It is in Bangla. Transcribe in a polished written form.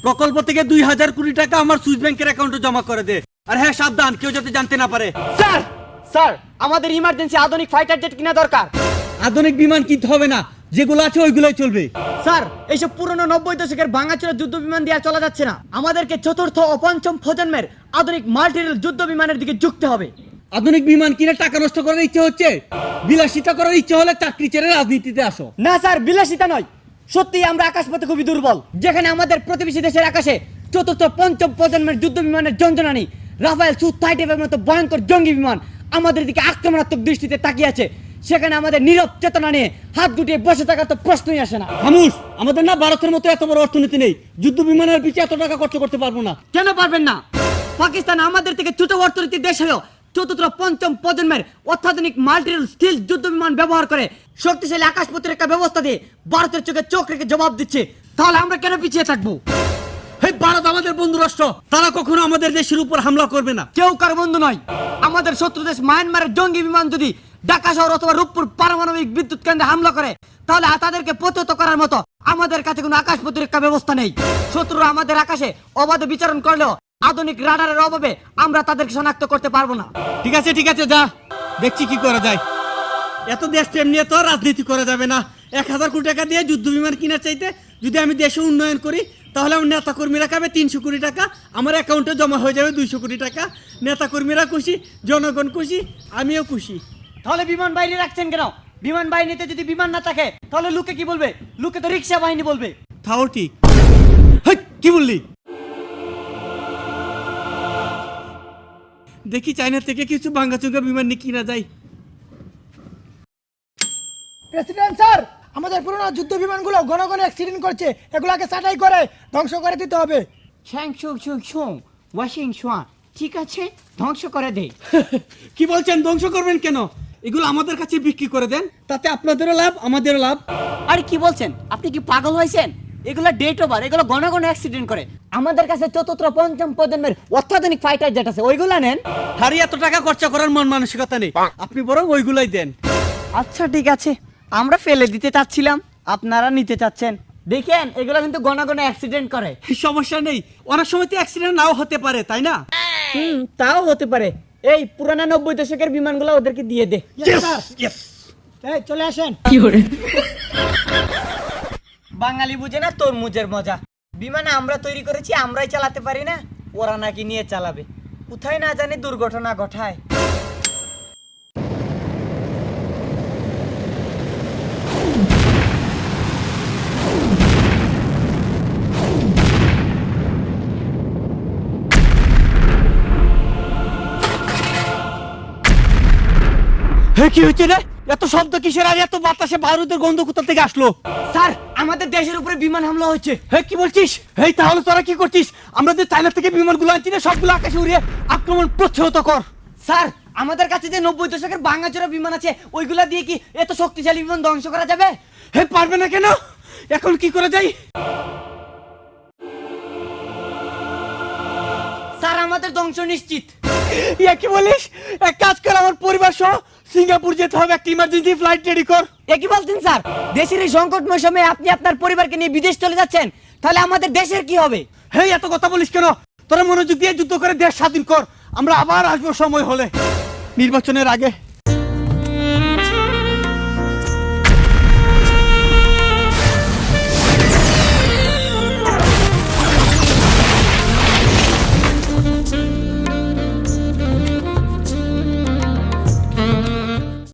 প্রকল্প থেকে 2000 কোটি টাকা আমার সুইস ব্যাংকের অ্যাকাউন্টে জমা করে দে। আর হ্যাঁ, সাবধান, কেউ যাতে জানতে না পারে। স্যার স্যার আমাদের ইমার্জেন্সি আধুনিক ফাইটার জেট কিনা দরকার। আধুনিক বিমান কিনতে হবে না, যেগুলো আছে ওইগুলোই চলবে। স্যার এইসব পুরনো 90 দশকের ভাঙাচোরা যুদ্ধ বিমান দিয়ে আর চলা যাচ্ছে না। আমাদেরকে চতুর্থ ও পঞ্চম প্রজন্মের আধুনিক মাল্টিরেল যুদ্ধ বিমানের দিকে ঝুঁকতে হবে। আধুনিক বিমান কিনে টাকা নষ্ট করার ইচ্ছে হচ্ছে? বিলাসিতা করার ইচ্ছে হলে চাকরি ছেড়ে রাজনীতিতে আসো। না স্যার, বিলাসিতা নয়, সত্যি আমরা আকাশপথে খুবই দুর্বল। যেখানে আমাদের প্রতিবেশী দেশের আকাশে চতুর্থ পঞ্চম প্রজন্মের যুদ্ধ বিমানের যন্ত্রণানি রাফায়েল সু-35 মতো ভয়ঙ্কর জঙ্গি বিমান আমাদের দিকে আক্রমণাত্মক দৃষ্টিতে তাকিয়ে আছে, সেখানে আমাদের নীরব চেতনা নিয়ে হাত গুটিয়ে বসে থাকার তো প্রশ্নই আসে না। খামুশ, আমাদের না ভারতের মতো এত বড় অর্থনীতি নেই, যুদ্ধ বিমানের পিছিয়ে এত টাকা খরচ করতে পারবো না। কেন পারবেন না? পাকিস্তান আমাদের থেকে ছোট অর্থনীতির দেশ হয়েও চতুর্থ পঞ্চম প্রজন্মের অত্যাধুনিক মাল্টিরেল স্টিল যুদ্ধ বিমান ব্যবহার করে শক্তিশালী আকাশ প্রতিরক্ষা ব্যবস্থা দিয়ে ভারতের চোখে চোখ রেখে জবাব দিচ্ছে। তাহলে আমরা কেন পিছিয়ে থাকবো? ভারত আমাদের বন্ধু রাষ্ট্র, তারা কখনো আমাদের দেশের উপর হামলা করবে না। কেউ কার বন্ধু নয়। আমাদের শত্রু দেশ মায়ানমারের জঙ্গি বিমান যদি ঢাকা শহর অথবা রূপপুর পারমাণবিক বিদ্যুৎ কেন্দ্রে হামলা করে, তাহলে তাদেরকে প্রতিহত করার মতো আমাদের কাছে কোনো আকাশ প্রতিরক্ষা ব্যবস্থা নেই। শত্রুরা আমাদের আকাশে অবাধে বিচরণ করলেও আধুনিক রাডারের অভাবে আমরা তাদেরকে শনাক্ত করতে পারবো না। ঠিক আছে, যা দেখছি কি করা যায়। এত দেশ প্রেম নিয়ে তো রাজনীতি করা যাবে না। 1000 কোটি টাকা দিয়ে যুদ্ধ বিমান কেনার চাইতে যদি আমি দেশে উন্নয়ন করি, তাহলে আমার নেতা কর্মীরা খাবে 300 কোটি টাকা, আমার অ্যাকাউন্টে জমা হয়ে যাবে 200 কোটি টাকা। নেতা কর্মীরা খুশি, জনগণ খুশি, আমিও খুশি। তাহলে বিমান বাহিনী রাখছেন কেন? বিমান বাহিনীতে যদি বিমান না থাকে তাহলে লোকে কি বলবে? লোকে তো রিক্সা বাহিনী বলবে। তাও ঠিক। কি বললি? দেখি চায়না থেকে কিছু ভাঙ্গাচুঙ্গা বিমান নিয়ে কিনা যায়। প্রেসিডেন্ট স্যার, আমাদের পুরনো যুদ্ধ বিমানগুলো ঘন ঘন অ্যাক্সিডেন্ট করছে, এগুলোকে ছাঁটাই করে ধ্বংস করে দিতে হবে। ঠিক আছে, ধ্বংস করে দে। কি বলছেন? ধ্বংস করবেন কেন? এগুলো আমাদের কাছে বিক্রি করে দেন, তাতে আপনাদেরও লাভ, আমাদেরও লাভ। আরে কি বলছেন? আপনি কি পাগল হয়েছেন? এগুলো ডেট ওভার, এগুলো ঘন ঘন অ্যাক্সিডেন্ট করে। আমাদের কাছে চতুর্থ পঞ্চম প্রজন্মের অত্যাধুনিক ফাইটার জেট আছে, ওইগুলা নেন। হারি এত টাকা খরচা করার মন মানসিকতা নেই, আপনি বরং ওইগুলাই দেন। আচ্ছা ঠিক আছে, আমরা ফেলে দিতে চাচ্ছিলাম, আপনারা নিতে চাচ্ছেন। দেখেন এগুলো কিন্তু ঘন ঘন অ্যাক্সিডেন্ট করে। সমস্যা নেই, অনেক সময় তো অ্যাক্সিডেন্ট নাও হতে পারে, তাই না? তাও হতে পারে। এই পুরানা 90 দশকের বিমানগুলো ওদেরকে দিয়ে দে। এই চলে আসেন। বাঙালি বুঝে না তরমুজের মজা। বিমান আমরা তৈরি করেছি, আমরাই চালাতে পারি না, ওরা নাকি নিয়ে চালাবে। কোথায় না জানি দুর্ঘটনা ঘটায়। কি হয়েছে রে? এত শব্দ কিসের? আর এত বাতাসে বারুদের গন্ধ কোথা থেকে আসলো? স্যার, আমাদের দেশের উপরে বিমান হামলা হচ্ছে। কি বলছিস? তাহলে তোরা কি করছিস? আমরা যে চায়না থেকে বিমানগুলো আনছি না, সবগুলো আকাশে উড়িয়ে আক্রমণ প্রতিহত কর। স্যার, আমাদের কাছে যে 90 দশকের ভাঙাচোরা বিমান আছে, ওইগুলা দিয়ে কি এত শক্তিশালী বিমান ধ্বংস করা যাবে? পারবে না কেন? এখন কি করা যায়? স্যার, আমাদের ধ্বংস নিশ্চিত। কি বলিস? এক কাজ কর, আমার পরিবার সহ সিঙ্গাপুর যেতে হবে, একটা ইমার্জেন্সি ফ্লাইট রেডি কর। কি বলছেন স্যার? দেশের এই সংকটময় সময়ে আপনি আপনার পরিবারকে নিয়ে বিদেশ চলে যাচ্ছেন, তাহলে আমাদের দেশের কি হবে? এত কথা বলিস কেন? তোরা মনোযোগ দিয়ে যুদ্ধ করে দেশ স্বাধীন কর, আমরা আবার আসবো সময় হলে। নির্বাচনের আগে